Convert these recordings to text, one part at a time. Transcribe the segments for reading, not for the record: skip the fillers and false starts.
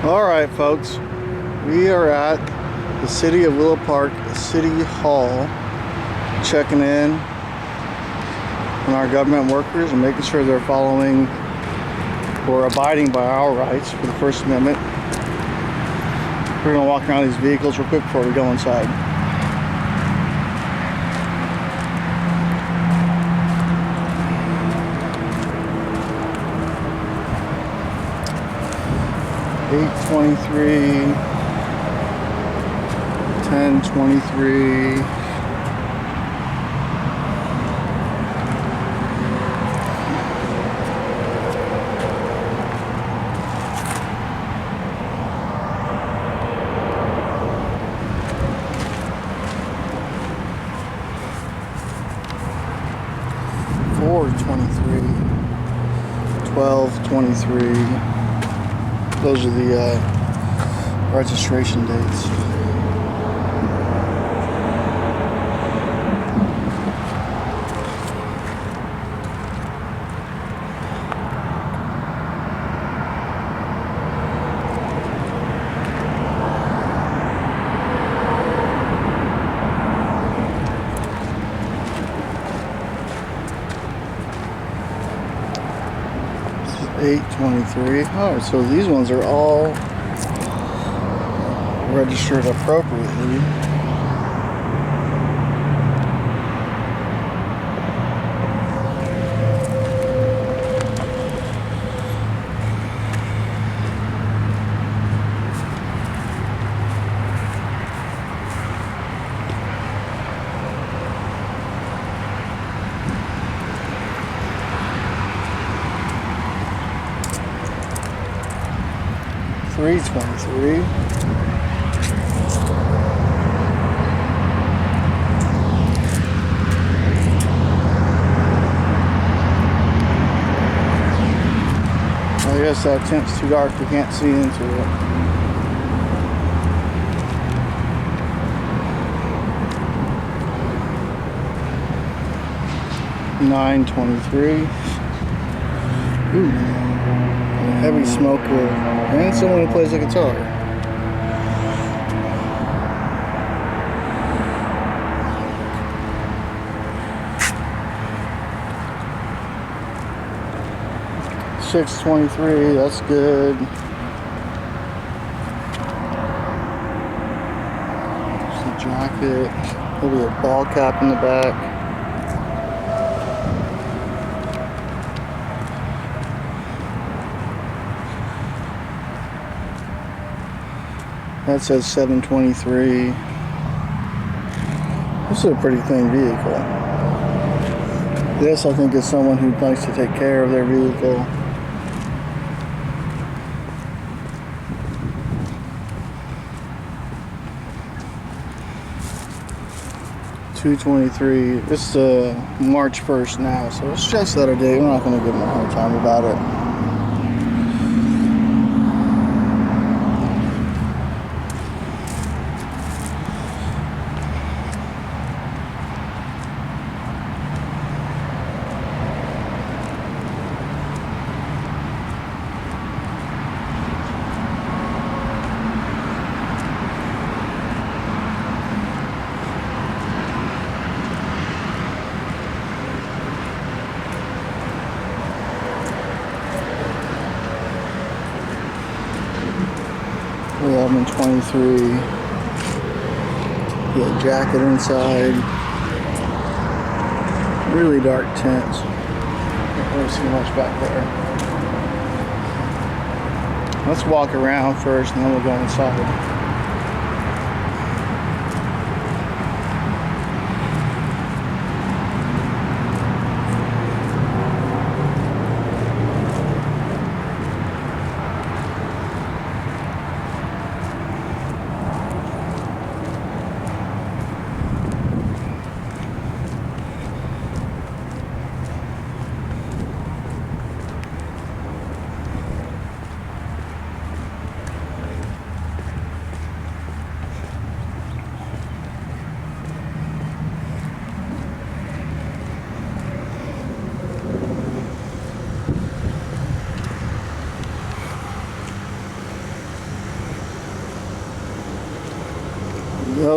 Alright folks, we are at the City of Willow Park City Hall checking in on our government workers and making sure they're following or abiding by our rights for the First Amendment. We're going to walk around these vehicles real quick before we go inside. $8.23, $10.23. $4.23, $12.23. Those are the registration dates. $8.23. Alright, so these ones are all registered appropriately. $3.23. I guess that tent's too dark, we can't see into it. $9.23. Ooh, a heavy smoker and someone who plays the guitar. $6.23, that's good. There's a jacket, maybe a ball cap in the back. That says $7.23. This is a pretty clean vehicle. This, I think, is someone who likes to take care of their vehicle. $2.23. It's March 1st now, so it's just the other day. We're not going to give them a hard time about it. $11.23. Get a jacket inside. Really dark tent. Can't really see much back there. Let's walk around first and then we'll go inside.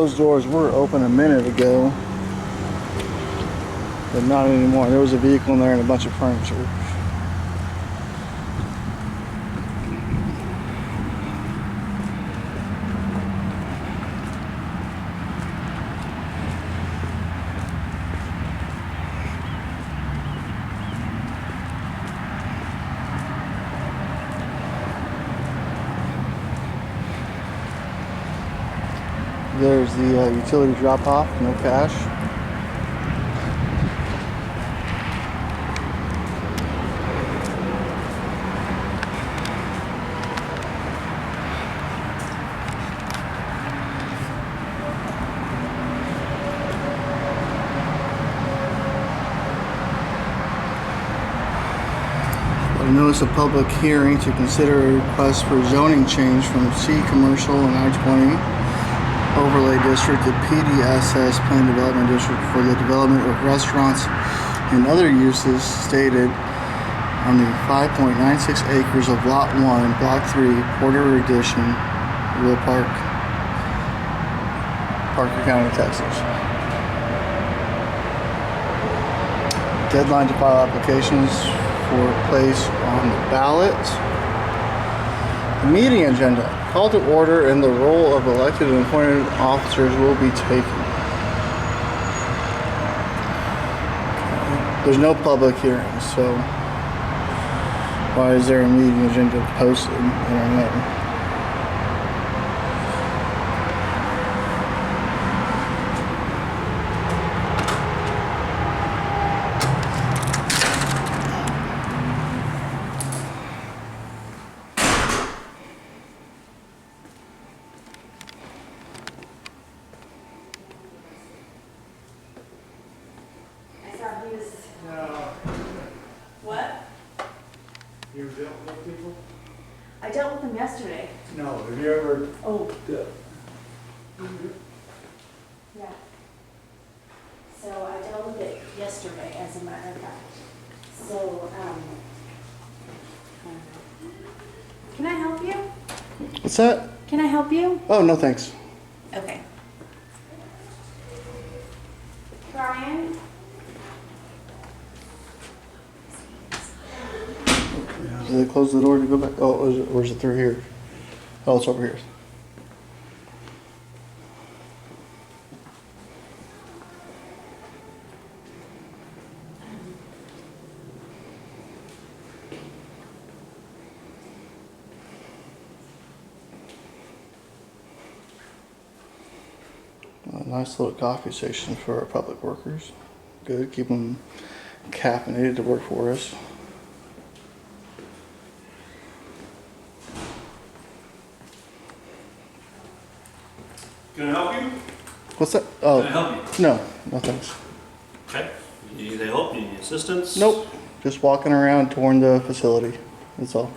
Those doors were open a minute ago, but not anymore. There was a vehicle in there and a bunch of furniture. There's the utility drop-off, no cash. Notice a public hearing to consider a request for zoning change from C Commercial and I-20 Overlay District to PDSS Plan Development District for the development of restaurants and other uses stated on the 5.96 acres of Lot 1, Block 3, Porter Edition, Willow Park, Parker County, Texas. Deadline to file applications for place on the ballot. The meeting agenda. Call to order and the role of elected and appointed officers will be taken. There's no public hearing, so why is there a meeting agenda posted? I don't know. What? You ever dealt with people? I dealt with them yesterday. No. Have you ever? Oh. Yeah. So I dealt with it yesterday, as a matter of fact. So, can I help you? What's that? Can I help you? Oh, no thanks. Okay. Brian? Did they close the door to go back? Oh, or is it through here? Oh, it's over here. A nice little coffee station for our public workers. Good, keep them caffeinated to work for us. Can I help you? What's that? Oh, Can I help you? no thanks. Okay. You need any help? You need any assistance? Nope, just walking around touring the facility. That's all.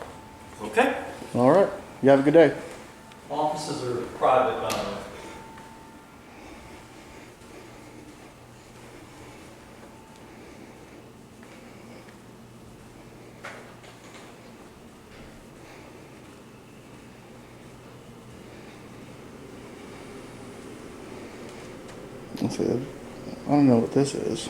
Okay. All right, you have a good day. Offices are private, by the way. Let's see. I don't know what this is.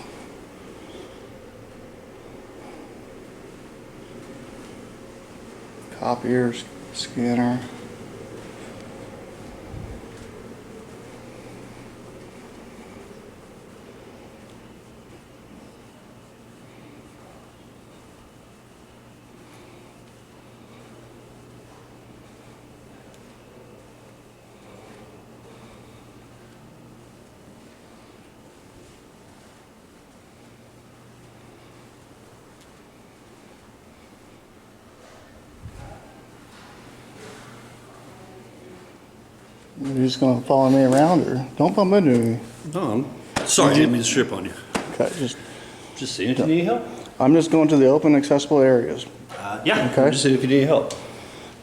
Copier, scanner. You're just gonna follow me around, or don't bump into me? No, I'm sorry, I didn't mean to strip on you. Okay, Just seeing if you need help. I'm just going to the open, accessible areas. Yeah, Okay. just seeing if you need help.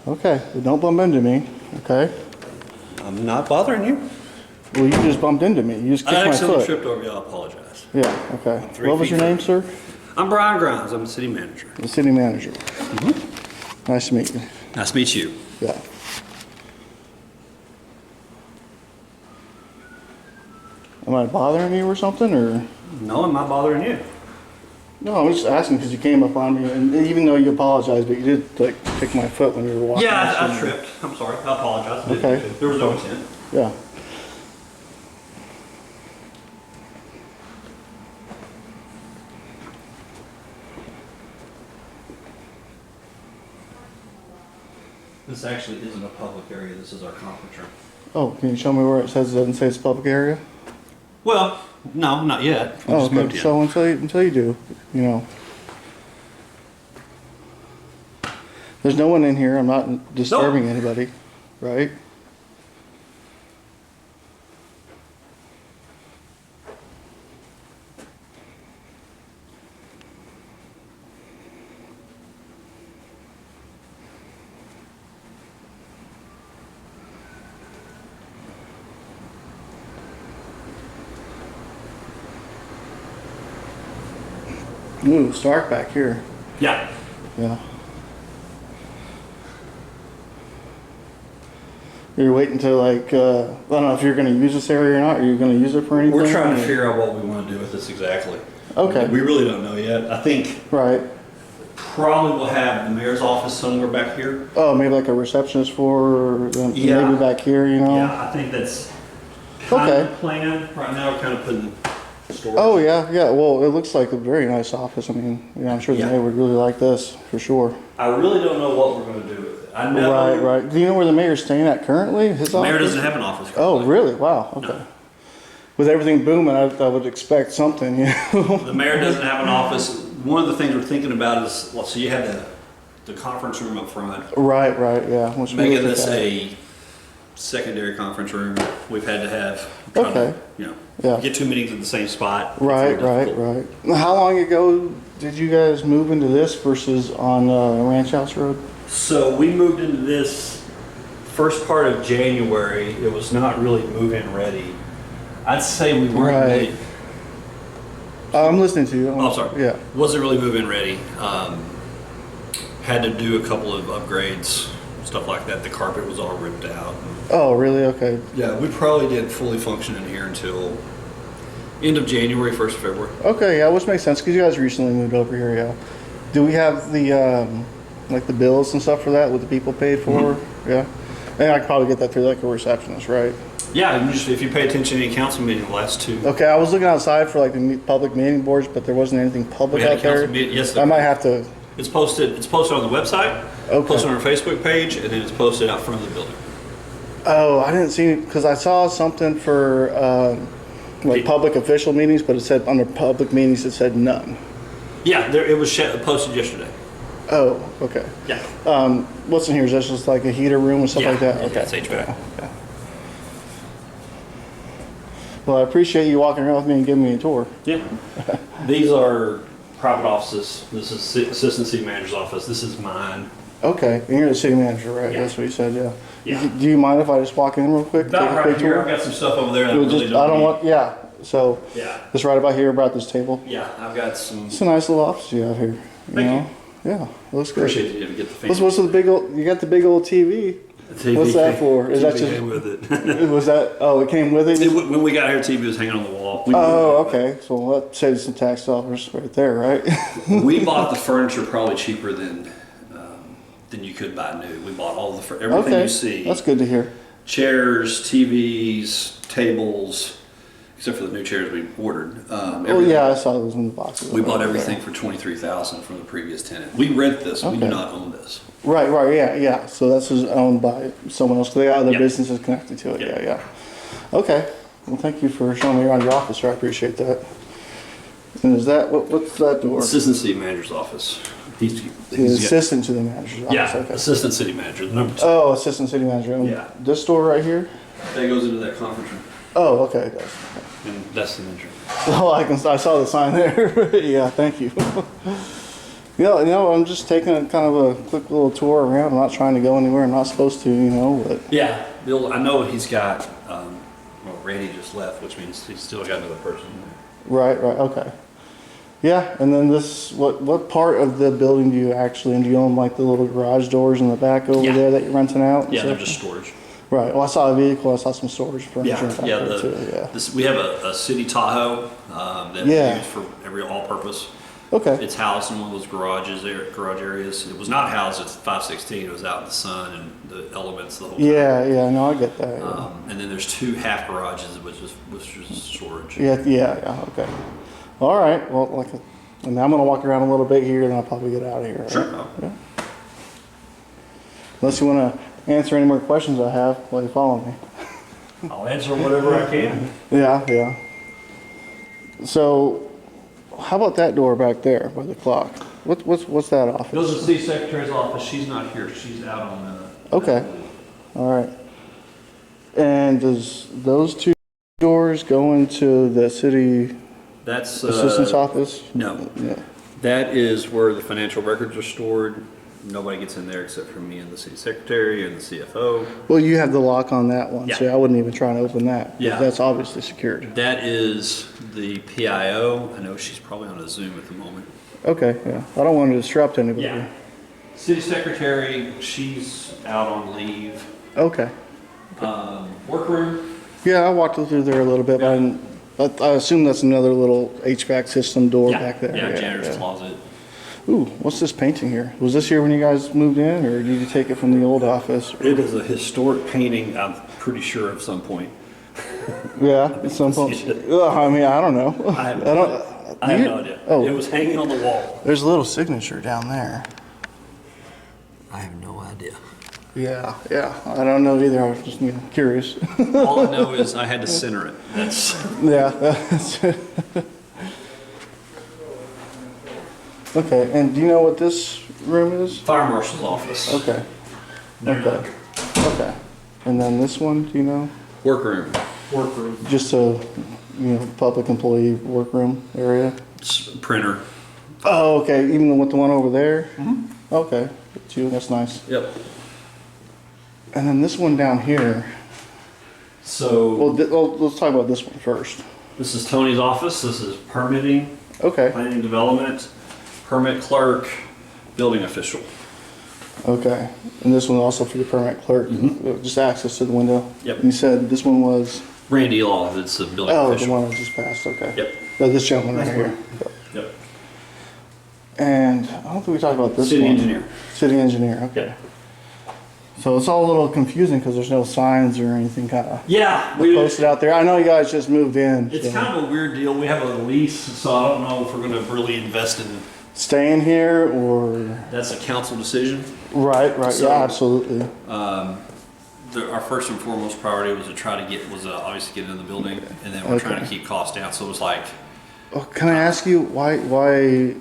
Okay, but don't bump into me. Okay. I'm not bothering you. Well, you just bumped into me. You just I kicked my accidentally foot. tripped over you. I apologize. Yeah. Okay. 3 What was feet your name, from sir? I'm Brian Grimes. I'm the city manager. The city manager. Nice to meet you. Nice to meet you. Yeah. Am I bothering you or something, or? No, I'm not bothering you. No, I'm just asking because you came up on me, and even though you apologized, but you did like kick my foot when you were walking. Yeah, I somewhere. tripped. I'm sorry. I apologize. Okay. There was no intent. Yeah. This actually isn't a public area. This is our conference room. Oh, can you show me where it says it doesn't say it's a public area? Well, no, not yet. We Oh, just moved okay. in. So until you do, you know. There's no one in here. I'm not disturbing anybody, right? Ooh, it's dark back here. Yeah. Yeah. You're waiting to like, I don't know if you're going to use this area or not. Are you going to use it for anything? We're trying to or- figure out what we want to do with this exactly. Okay. We really don't know yet. I think Right. probably we'll have the mayor's office somewhere back here. Oh, maybe like a receptionist for, Yeah. maybe back here, you know? Yeah, I think that's kind Okay. of the plan. Right now, we're kind of putting storage. Oh, yeah, yeah. Well, it looks like a very nice office. I mean, yeah, I'm sure the Yeah. mayor would really like this, for sure. I really don't know what we're going to do with it. I know Right, right. Do you know where the mayor's staying at currently? His the mayor office? doesn't have an office. Oh, currently. really? Wow, okay. No. With everything booming, I would expect something, you know? The mayor doesn't have an office. One of the things we're thinking about is, well, so you have the conference room up front. Right, right, yeah. Which we Making look this at. a secondary conference room. We've had to have, Okay. you know, Yeah. get two meetings at the same spot. It's Right, very right, difficult. right. How long ago did you guys move into this versus on Ranch House Road? So we moved into this first part of January. It was not really move-in ready. I'd say we weren't Right. really, I'm listening to you. oh, I'm sorry. Yeah. Wasn't really move-in ready. Had to do a couple of upgrades, stuff like that. The carpet was all ripped out. Oh, really? Okay. Yeah, we probably didn't fully function in here until end of January, 1st of February. Okay, yeah, which makes sense because you guys recently moved over here, yeah. Do we have the, like the bills and stuff for that, what the people paid for? Yeah. And I could probably get that through like a receptionist, right? Yeah, you just, if you pay attention to any council meeting, the last two. Okay, I was looking outside for like the public meeting boards, but there wasn't anything public We had a out there. council meeting, yes, I there might was. have to, It's posted on the website, Okay. posted on our Facebook page, and then it's posted out front of the building. oh, I didn't see it because I saw something for like public official meetings, but it said under public meetings, it said none. Yeah, there, it was posted yesterday. Oh, okay. Yeah. What's in here? Is that just like a heater room and stuff Yeah, like that? yeah, Okay. it's HVAC. Yeah. Well, I appreciate you walking around with me and giving me a tour. Yeah. These are private offices. This is assistant city manager's office. This is mine. Okay, and you're the city manager, right? Yeah. That's what you said, yeah. Yeah. Do you mind if I just walk in real quick? About take a right quick here, tour? I've got some stuff over there that I You'll really just, don't I don't need. want, yeah. So, Yeah. just right about here, about this table. Yeah, I've got some. It's a nice little office you have here. You Thank know? Yeah, it looks good. Appreciate you to get the fancy. What's the big old? You got the big old TV. TV What's that for? Is that TV just? came with it. Was that? Oh, it came with it. When we got here, TV was hanging on the wall. Oh, okay. So that saves some tax dollars right there, right? We bought the furniture probably cheaper than you could buy new. We bought all the everything Okay, you see. that's good to hear. Chairs, TVs, tables, except for the new chairs we ordered. Oh Everything- yeah, I saw those in the boxes. We bought Right everything for $23,000 from the previous tenant. We rent this. We do Okay. not own this. there. Right, yeah, yeah. So that's just owned by someone else. 'Cause they got other Yep. businesses connected to it. Yep. Yeah, yeah. Okay. Well, thank you for showing me around your office, sir. I appreciate that. And is that what's that door? Assistant city manager's office. The assistant to the manager's office. Yeah, Okay. assistant city manager. The number two. Oh, assistant city manager. And Yeah. This door right here. That goes into that conference room, Oh, okay. It does. and that's the entrance. Oh, I saw the sign there. Yeah, thank you. Yeah, I'm just taking a kind of a quick little tour around. I'm not trying to go anywhere I'm not supposed to, but Yeah, Bill. I know he's got. Well, Randy just left, which means he's still got another person. right, okay. Yeah, and then this, what part of the building do you actually, and do you own like the little garage doors in the back over Yeah. there that you're renting out? and Yeah, they're stuff? just storage. Right. Well, I saw a vehicle. I saw some storage furniture back Yeah, there too. Yeah. we have a city Tahoe that we Yeah. use for every all-purpose. Okay. It's housed in one of those garage areas. It was not housed at 516. It was out in the sun and the elements the whole time. Yeah. Yeah. No, I get that. Yeah. And then there's 2 half garages, which is storage. Yeah. Yeah. Okay. All right. Well, and I'm gonna walk around a little bit here, and I'll probably get out of here. Right? Sure. Yeah. Unless you want to answer any more questions I have while you follow me. I'll answer whatever I can. Yeah. Yeah. So, how about that door back there by the clock? What's that office? Goes to the city secretary's office. She's not here. She's out on Okay. All right. And does those 2 doors go into the city That's assistant's office? No. Yeah. That is where the financial records are stored. Nobody gets in there except for me and the city secretary and the CFO. Well, you have the lock on that one, so Yeah. I wouldn't even try to open that. Yeah. That's obviously secured. That is the PIO. I know she's probably on a Zoom at the moment. Okay, yeah. I don't want to disrupt anybody. City secretary, she's out on leave. Okay. Workroom, Yeah, I walked through there a little bit, but I assume that's another little HVAC system door back there. yeah, janitor's closet. Ooh, what's this painting here? Was this here when you guys moved in, or did you take it from the old office? It is a historic painting, I'm pretty sure, at some point. Yeah, at some point. see it. I mean, I don't know. I have You- no idea. Oh. It was hanging on the wall. There's a little signature down there. I have no idea. Yeah, yeah. I don't know either. I was just curious. All I know is I had to center it. That's Yeah. That's it. Okay, and do you know what this room is? fire marshal's office. Okay. Okay. Okay. And then this one, do you know? Workroom. Workroom. Just a, public employee workroom area? Printer. Oh, okay. Even with the one over there? Mm-hmm. Okay. That's nice. Yep. And then this one down here. So Well, let's talk about this one first. this is Tony's office. This is permitting, Okay. planning development, permit clerk, building official. Okay. And this one also for the permit clerk, just access to the window. Yep. You said this one was, Randy Law, that's the building the official. one I just passed, okay. Yep. Oh, this gentleman right here. Yep. And I don't think we talked about this City one. engineer. City engineer, okay. Yep. So it's all a little confusing because there's no signs or anything kind of Yeah, posted out there. I know you guys just moved in. it's so. kind of a weird deal. We have a lease, so I don't know if we're going to really invest in. Staying here or? That's a council decision. Right, So- yeah, absolutely. Our first and foremost priority was to try to obviously get in the building, and then we're trying to keep costs down. So it was like, Oh, can I ask you why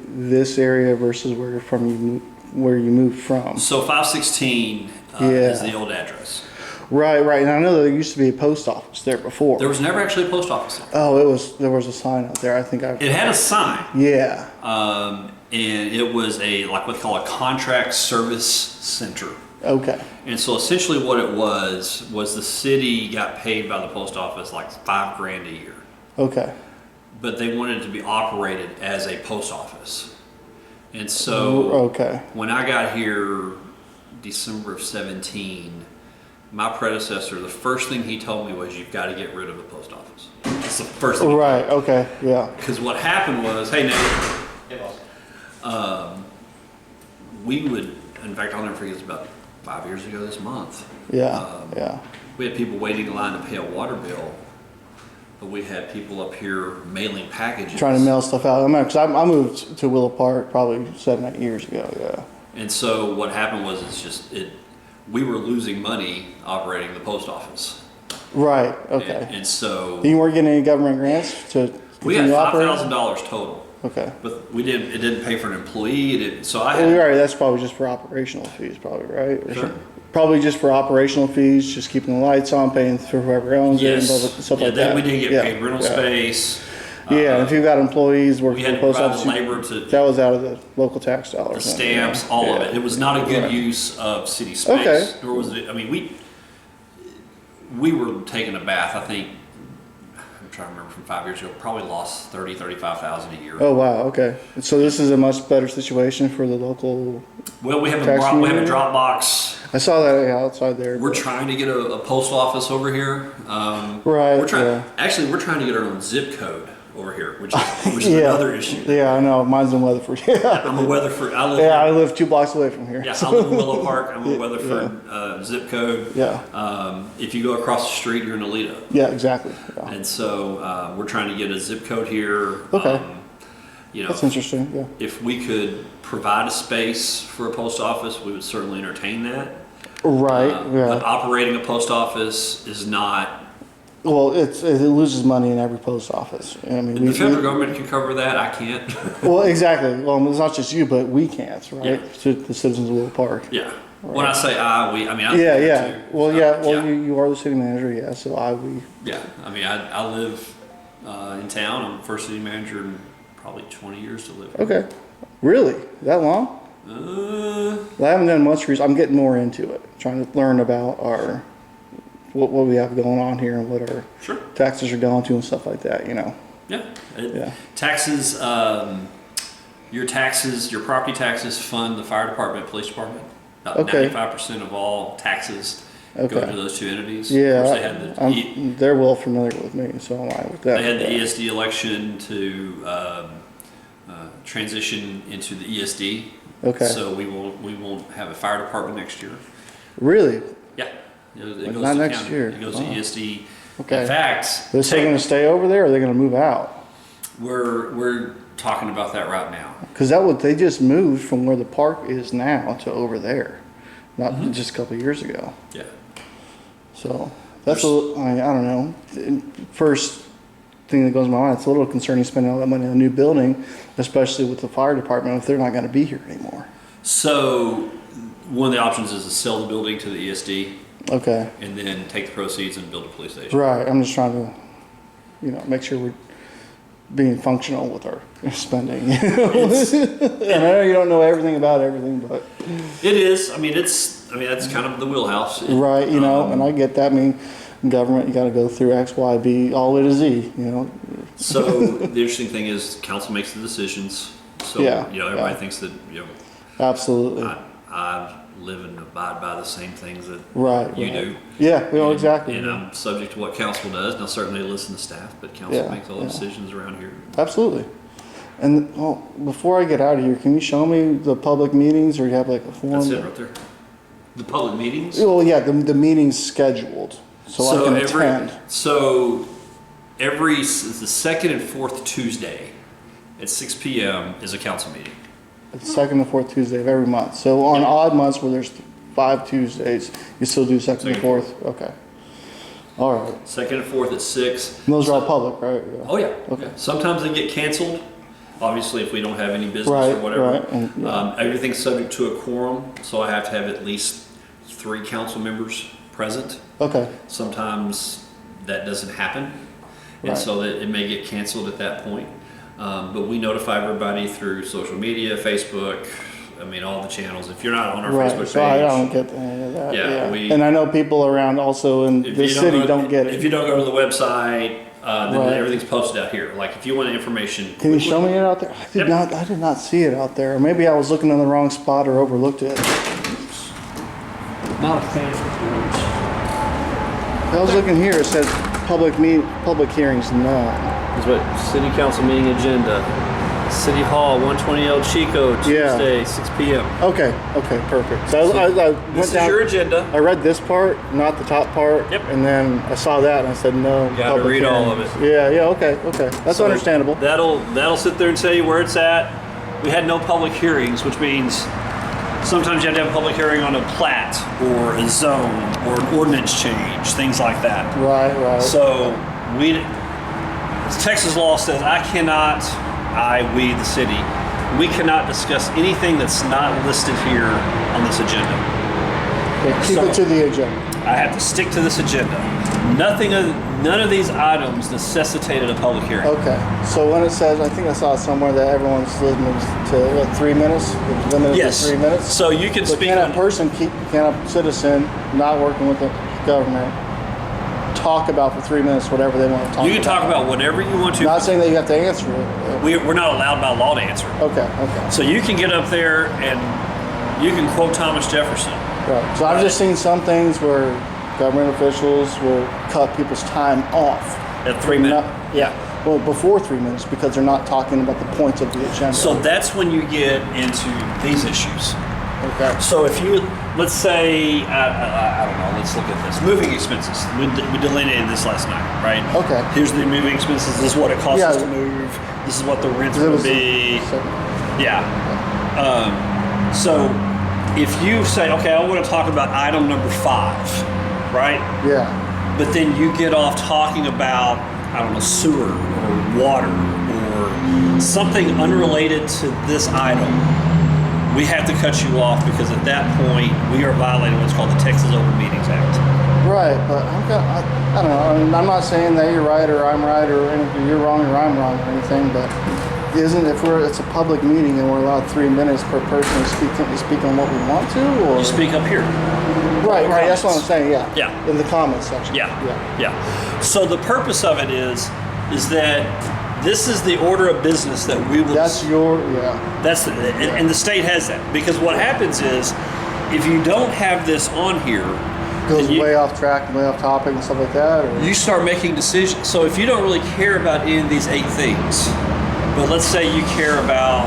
this area versus where you moved from? so 516 Yeah. is the old address. Right, right. And I know there used to be a post office there before. There was never actually a post office there. Oh, there was a sign out there. I think It had a sign, Yeah. and it was what they call a contract service center. Okay. And so essentially what it was the city got paid by the post office like $5,000 a year, Okay. but they wanted it to be operated as a post office. And so Okay. when I got here December of 17, my predecessor, the first thing he told me was, you've got to get rid of the post office. That's the first thing. Right. Okay. Yeah. Because what happened was, hey, Nick, we would, in fact, I'll never forget, it's about 5 years ago this month. Yeah. Yeah. We had people waiting in line to pay a water bill, but we had people up here mailing packages. Trying to mail stuff out. Because I moved to Willow Park probably 7, 8 years ago. Yeah. And so what happened was, we were losing money operating the post office. Right. Okay. And so You weren't getting any government grants to we got continue operating? $5,000 total, Okay. but it didn't pay for an employee. It didn't, so I Well, had, you're right. That's probably just for operational fees, probably, right? Or Sure. something. Probably just for operational fees, just keeping the lights on, paying for whoever owns it, and yes, stuff yeah, like then that. we did get Yeah, paid rental yeah. space. Yeah, and if you've got employees We working for had the to post provide office, the labor to that was out of the local tax the dollars. stamps, Yeah. all of Yeah. it. It was not a good Right. use of city space. Okay. Nor was it. I mean, we were taking a bath. I think I'm trying to remember from 5 years ago, probably lost 35,000 a year. Oh wow. Okay. So this is a much better situation for the local. Well, we have Tax we have a community? drop box. I saw that outside there. We're trying to get a post office over here. Right. We're trying. Yeah. Actually, we're trying to get our own zip code over here, which is Yeah. another issue. Yeah, I know. Mine's in Weatherford. Yeah. I'm a Weatherford. I live. Yeah, I live 2 blocks away from here. Yeah, I live in Willow Park. I'm a Weatherford zip code. Yeah. If you go across the street, you're in Alito. Yeah, exactly. Yeah. And so we're trying to get a zip code here. Okay. You know, That's interesting. Yeah. if we could provide a space for a post office, we would certainly entertain that. Right. But Yeah. operating a post office is not. Well, it loses money in every post office. I mean, The federal government can cover that. I can't. Well, exactly. Well, it's not just you, but we can't, right? Yeah. To the citizens of Willow Park. Yeah. When I say we, I mean I Yeah, live yeah. here too. Well, yeah. Well, yeah. you are the city manager, yeah. So we. Yeah. I mean, I live in town. I'm the first city manager in probably 20 years to live here. Okay. Really? That long? I haven't done much research. I'm getting more into it, trying to learn about our what we have going on here and what our Sure. taxes are going to and stuff like that. You know. Yeah. Yeah. Taxes. Your property taxes fund the fire department, police department. About Okay. 95% of all taxes go Okay. to those two entities. Yeah. Of course, they had the they're well familiar with me, so am I with that. They had the Yeah. ESD election to transition into the ESD. Okay. So we won't have a fire department next year. Really? Yeah. It goes not to next county. year. It goes Wow. to ESD. Okay. In fact, They're still going to stay over there, or are they going to move out? we're talking about that right now. Because they just moved from where the park is now to over there, not just a couple of years ago. Yeah. So that's I don't know. First thing that goes in my mind, it's a little concerning spending all that money on a new building, especially with the fire department if they're not going to be here anymore. So one of the options is to sell the building to the ESD Okay. and then take the proceeds and build a police station. Right. I'm just trying to, make sure we're being functional with our spending. And I know you don't know everything about everything, but It is. I mean, that's kind of the wheelhouse. right, and I get that. I mean, government, you got to go through X, Y, B, all the way to Z. So the interesting thing is, council makes the decisions. So Yeah, everybody yeah. thinks that Absolutely. I live and abide by the same things that Right. you right. do. Yeah. And- Exactly. And I'm subject to what council does. Now, certainly I listen to staff, but council Yeah, makes all the yeah. decisions around here. Absolutely. And before I get out of here, can you show me the public meetings, or you have like a form? That's it right there. The public meetings. Well, yeah, the meetings scheduled, so I can attend. The second and fourth Tuesday at 6 p.m. is a council meeting. It's second and fourth Tuesday of every month. So on odd months where there's 5 Tuesdays, you still do second and Second. fourth? Okay. All right. Second and fourth at 6. And those are all public, right? Yeah. Oh yeah. Okay. Sometimes they get canceled. Obviously, if we don't have any business Right, or whatever. right, and, yeah. Everything's subject to a quorum, so I have to have at least 3 council members present. Okay. Sometimes that doesn't happen, and Right. so that it may get canceled at that point. But we notify everybody through social media, Facebook. I mean, all the channels. If you're not on our Right. Facebook So I page, don't get any of that. Yeah, Yeah. And I know people around also in if the you city don't get If it. you don't go to the website, then Right. everything's posted out here. Like if you want information, Can you show me it out there? I did not see it out there. Or maybe I was looking in the wrong spot or overlooked it. Not a fan of I was looking here. It said public hearings none. Is what city council meeting agenda. City Hall, 120 El Chico, Yeah. Tuesday, 6 p.m. Okay. Perfect. So I This went is down. your agenda. I read this part, not the top part. Yep. And then I saw that and I said no. You gotta public read all of hearings. Yeah. Okay. That's So understandable. That'll sit there and tell you where it's at. We had no public hearings, which means sometimes you have to have a public hearing on a plat or a zone or an ordinance change, things like that. Right. So Texas law says we the city, we cannot discuss anything that's not listed here on this agenda. Okay, keep it to the agenda. I have to stick to this agenda. None of these items necessitated a public hearing. Okay. So when it says, I think I saw somewhere that everyone's limited to 3 minutes. It's limited Yes. to 3 minutes. So you can But speak can on a person, can a citizen not working with the government talk about for 3 minutes whatever they want to talk about. You can talk about whatever you want to. Not saying that you have to answer it. We're not allowed by law to answer. Okay. So you can get up there and you can quote Thomas Jefferson. Right. So I've just seen some things where government officials will cut people's time off. At 3 minutes. Yeah. Well, before 3 minutes because they're not talking about the points of the agenda. So that's when you get into these issues. Okay. So if you, let's say, I don't know, let's look at this. Moving expenses. We delineated this last night, right? Okay. Here's the moving expenses. This is what it costs Yeah. us to move. This is what the rent's It going was to be. so- Yeah. So if you say, okay, I want to talk about item number 5, right? Yeah. But then you get off talking about, I don't know, sewer or water or something unrelated to this item, we have to cut you off because at that point we are violating what's called the Texas Open Meetings Act. Right, but I don't know. I mean, I'm not saying that you're right or I'm right or you're wrong or I'm wrong or anything, but it's a public meeting and we're allowed 3 minutes per person to speak on what we want to, or You speak up here. right. That's what I'm saying. Yeah. Yeah. In the comments section. Yeah. So the purpose of it is that this is the order of business that we will. That's and the state has that because what happens is if you don't have this on here, goes then way off track and way off topic and stuff like that. Or? you start making decisions. So if you don't really care about any of these 8 things, but let's say you care about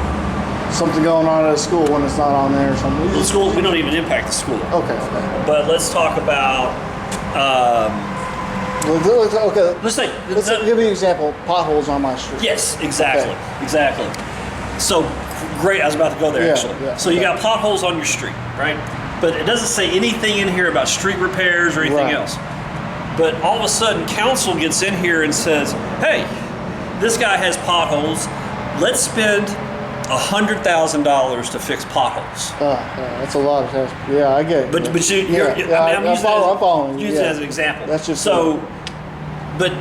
Something going on at a school when it's not on there or something. the school, we don't even impact the school. Okay. But let's talk about. Okay. Let's say. Let's give me an example. Potholes on my street. Yes, exactly. So great, I was about to go there Yeah, actually. yeah, So you okay. got potholes on your street, right? But it doesn't say anything in here about street repairs or anything Right. else. But all of a sudden, council gets in here and says, "Hey, this guy has potholes. Let's spend $100,000 to fix potholes." That's a lot of tests. Yeah, I get it. But I'm using I'm following. Use it as an example. That's just so. But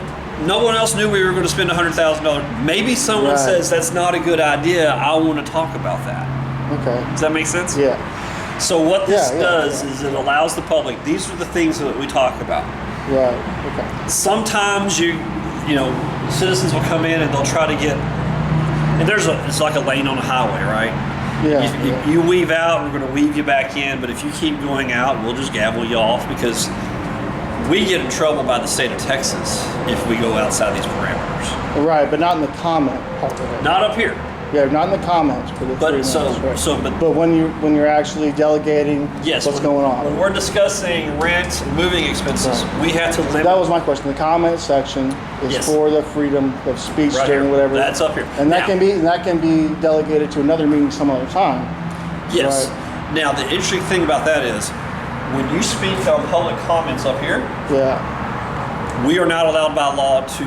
no one else knew we were going to spend $100,000. Maybe someone Right. says that's not a good idea. I want to talk about that. Okay. Does that make sense? Yeah. So what this Yeah, does yeah. is it allows the public. These are the things that we talk about. Right. Okay. Sometimes citizens will come in and they'll try to get. And it's like a lane on a highway, right? Yeah. You weave out, we're going to weave you back in. But if you keep going out, we'll just gavel you off because we get in trouble by the state of Texas if we go outside these parameters. Right, but not in the comment part of it. Not up here. Yeah, not in the comments for the 3 But minutes, right. But when you're actually delegating yes, what's going on. When we're discussing rent and moving expenses, Right. we have to limit. That was my question. The comment section is Yes. for the freedom of speech Right during here. whatever. That's up here. And that Now- can be delegated to another meeting some other time. Yes. Right. Now the interesting thing about that is, when you speak on public comments up here, Yeah. we are not allowed by law to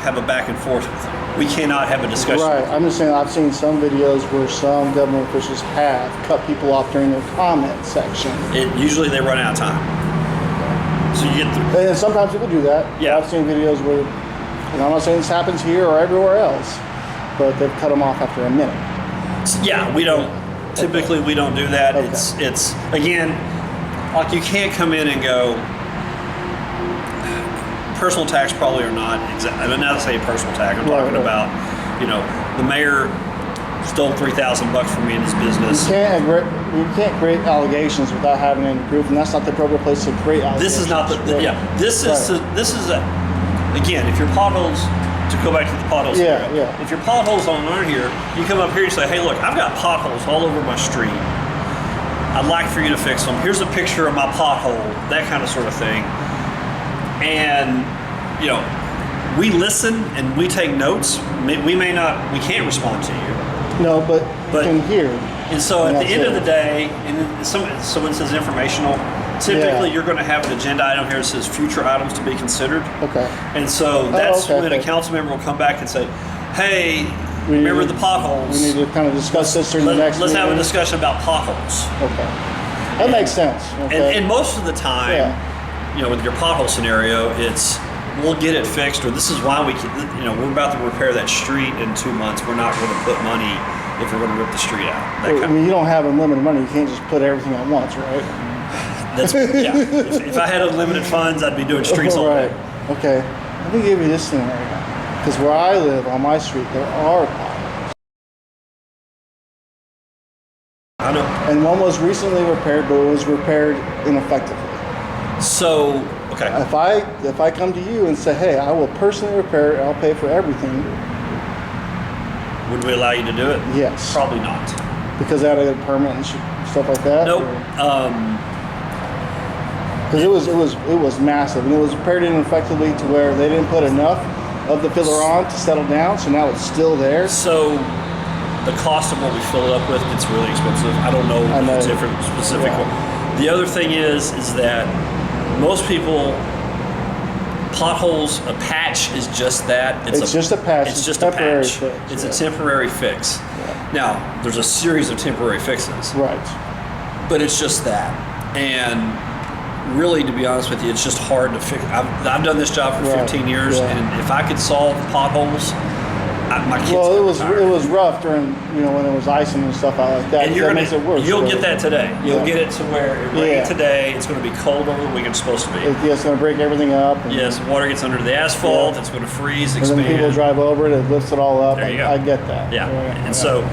have a back and forth with them. We cannot have a discussion. Right. I'm just saying I've seen some videos where some government officials have cut people off during their comment section. Usually they run out of time. So you get through. And sometimes people do that. Yeah. I've seen videos where, and I'm not saying this happens here or everywhere else, but they've cut them off after a minute. Yeah, we don't. Typically, we don't do that. Okay. It's again, like you can't come in and go. Personal tax probably or not. I'm not saying personal tax. I'm talking Right. about, the mayor stole $3,000 from me in his business. You can't create allegations without having any proof, and that's not the appropriate place to create allegations. This is not the. Right. Yeah. This is again. If your potholes, to go back to the potholes. Yeah, scenario, yeah. If your potholes aren't here, you come up here and say, "Hey, look, I've got potholes all over my street. I'd like for you to fix them. Here's a picture of my pothole." That kind of sort of thing. And we listen and we take notes. We can't respond to you. No, but But- you can hear. And so And at the that's end it. of the day, and someone says informational, typically Yeah. you're going to have an agenda item here that says future items to be considered. Okay. And so that's okay, when a okay. council member will come back and say, "Hey, We remember need the to- potholes? We need to kind of discuss this during the next Let's have a meeting." discussion about potholes." Okay. That makes sense. Okay. And most of the time, with your pothole scenario, it's we'll get it fixed, or this is why we're about to repair that street in 2 months. We're not going to put money if we're going to rip the street out. That I kind mean, you don't have unlimited money. You can't just put everything at once, right? That's, yeah. If I had unlimited funds, I'd be doing streets all day. Right. Okay, let me give you this scenario. Because where I live on my street, there are potholes. I know. And one was recently repaired, but it was repaired ineffectively. So, okay. If I come to you and say, hey, I will personally repair it, I'll pay for everything, Would we allow you to do it? yes. Probably not. Because I had to get a permit and stuff like that? Nope. Because it was massive, and it was repaired ineffectively to where they didn't put enough of the filler on to settle down, so now it's still there. So the cost of what we fill it up with gets really expensive. I don't know the different specific Yeah. one. The other thing is that most people, potholes, a patch is just that. It's just a patch. It's just a a temporary patch. fix, It's yeah. a temporary fix. Now, there's a series of temporary fixes, Right. but it's just that. And really, to be honest with you, it's just hard to fix. I've done this job for Right, 15 years, yeah. and if I could solve potholes, my kids Well, could it was retire. rough during when it was icing and stuff out like that. And that makes it worse. you'll so- get that today. You'll Yeah. get it to where it rained Yeah. today. It's going to be cold over the weekend. It's supposed to be. It's going to break everything up. And, Yes, water gets under the asphalt. Yeah. It's going to freeze, And expand. then people drive over it, it lifts it all up. There you go. I get that. Yeah. And so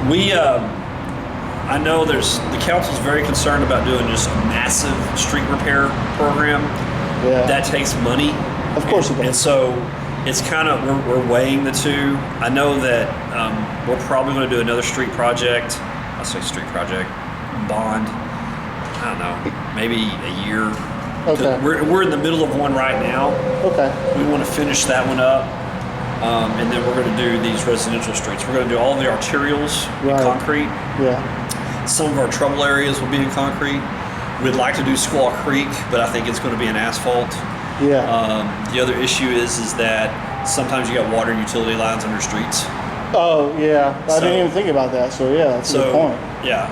we, I know the council's very concerned about doing just a massive street repair program. Yeah. That takes money. Of course it does. And so it's kind of, we're weighing the two. I know that we're probably going to do another street project. I'll say street project, bond. I don't know, maybe a year. Okay. We're in the middle of one right now. Okay. We want to finish that one up. And then we're going to do these residential streets. We're going to do all the arterials in Right. concrete. Yeah. Some of our trouble areas will be in concrete. We'd like to do Squaw Creek, but I think it's going to be in asphalt. Yeah. The other issue is that sometimes you got water utility lines under streets. Oh yeah. I So- didn't even think about that. So yeah, that's a good point. Yeah,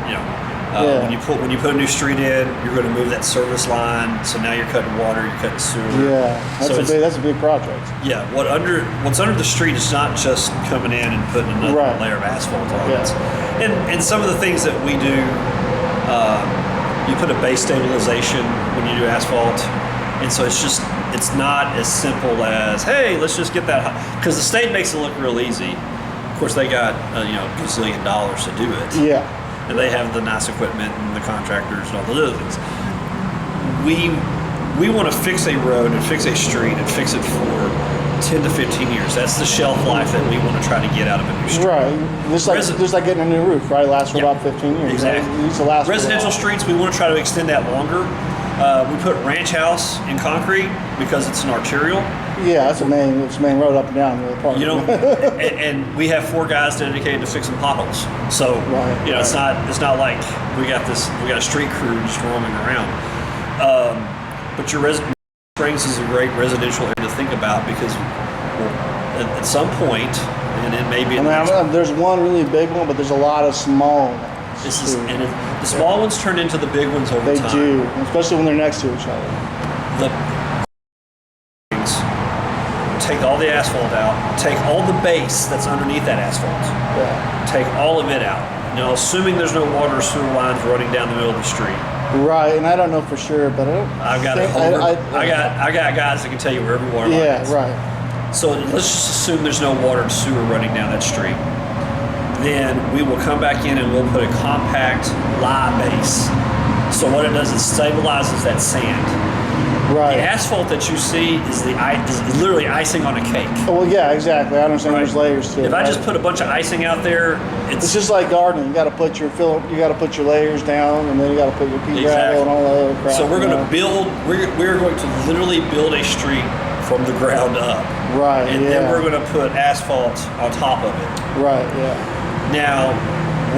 Yeah. when you put a new street in, you're going to move that service line. So now you're cutting water, you're cutting sewer. Yeah. So it's- That's a big project. Yeah, what's under the street is not just coming in and putting another Right. layer of asphalt on Yeah. it. And some of the things that we do, you put a base stabilization when you do asphalt, and so it's not as simple as, hey, let's just get that, because the state makes it look real easy. Of course, they got a gazillion dollars to do it. Yeah. And they have the nice equipment and the contractors and all the other things. We want to fix a road and fix a street and fix it for 10 to 15 years. That's the shelf life that we want to try to get out of a new street. Right. Just like getting a new roof, right? It lasts for Yeah. about 15 years. Exactly. It needs to last for a Residential while. streets, we want to try to extend that longer. We put Ranch House in concrete because it's an arterial. Yeah, it's a main road up and down the park. And we have 4 guys dedicated to fixing potholes. So Right, it's not like we got a street crew just roaming around. But your Springs is a great residential area to think about because at some point, and it may be in the next there's one really big one, but there's a lot of small ones. too. the small ones turn into the big ones over They time. do, especially when they're next to each other. The take all the asphalt out, take all the base that's underneath that asphalt, Yeah. take all of it out. Now, assuming there's no water or sewer lines running down the middle of the street, Right, and I don't know for sure, but I've got I got guys that can tell you where every water line Yeah, is. right. So let's just assume there's no water and sewer running down that street. Then we will come back in and we'll put a compact lye base. So what it does is stabilizes that sand. Right. The asphalt that you see is literally icing on a cake. Oh, well, yeah, exactly. I understand there's layers to it. If I right? just put a bunch of icing out there, It's just like gardening. You got to put your layers down, and then you got to put your pea gravel and all that other crap. So we're you going know? to build. We're going to literally build a street from the ground up, Right. and yeah. then we're going to put asphalt on top of it. Right. Yeah. Now,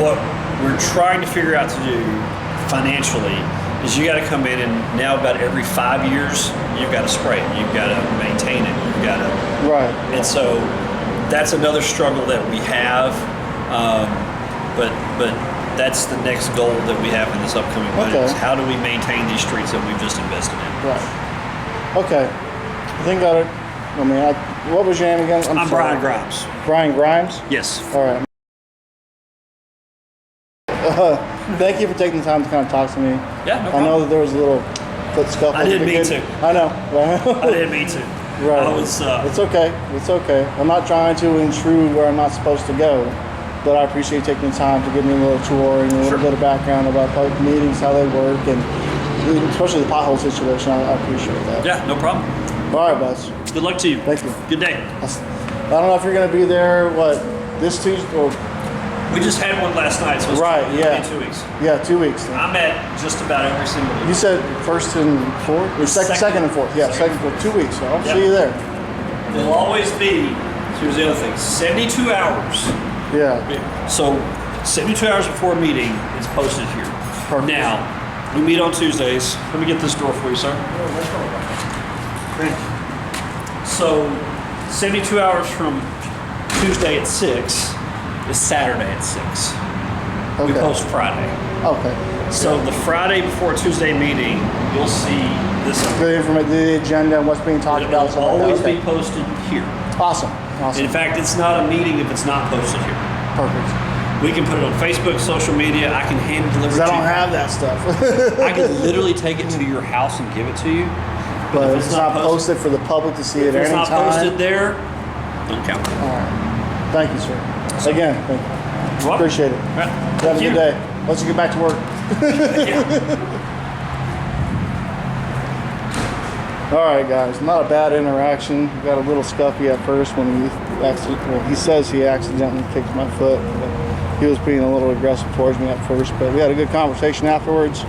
what we're trying to figure out to do financially is you got to come in and now about every 5 years you've got to spray it, you've got to maintain it, you've got to. Right. And so that's another struggle that we have, but that's the next goal that we have in this upcoming budget. Okay. Is how do we maintain these streets that we've just invested in? Right. Okay. I think got it. What was your name again? I'm sorry. Brian Grimes. Brian Grimes? Yes. All right. Thank you for taking the time to kind of talk to me. Yeah, no I problem. know that there was a little foot scuffle. I didn't mean to. I know. I didn't mean to. Right. I was. It's okay. It's okay. I'm not trying to intrude where I'm not supposed to go, but I appreciate taking the time to give me a little tour and a little bit of background about public meetings, how they work, and especially the pothole situation. I appreciate that. Yeah, no problem. All right, Buzz. Good luck to you. Thank you. Good day. I don't know if you're going to be there, this Tuesday? Or, We just had one last night, so it's Right, yeah. in 2 weeks. yeah, 2 weeks. Then. I'm at just about every single You week. said first and fourth? Or second and fourth. Yeah, second and fourth. 2 weeks. So I'll Yep. see you there. It'll always be, here's the other thing, 72 hours. Yeah. So 72 hours before a meeting, it's posted here. Perfect. Now, we meet on Tuesdays. Let me get this door for you, sir. So 72 hours from Tuesday at 6 is Saturday at 6. We Okay. post Friday. Okay. So the Friday before Tuesday meeting, you'll see this. The agenda and what's being talked about. It'll Stuff like that. always Okay. be posted here. Awesome. Awesome. In fact, it's not a meeting if it's not posted here. Perfect. We can put it on Facebook, social media. I can hand deliver Because it I to don't you. have that stuff. I can literally take it to your house and give it to you. But if it's not posted for the public to see If at it's any not time. posted there, don't count. All right. Thank you, sir. Again, thank you. You're welcome. Appreciate it. Right. Have a Thank good you. day. Let's get back to work. Yeah. All right, guys. Not a bad interaction. Got a little scuffy at first when he says he accidentally kicked my foot. But he was being a little aggressive towards me at first, but we had a good conversation afterwards.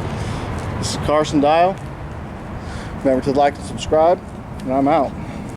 This is Carson Dial. Remember to like and subscribe, and I'm out.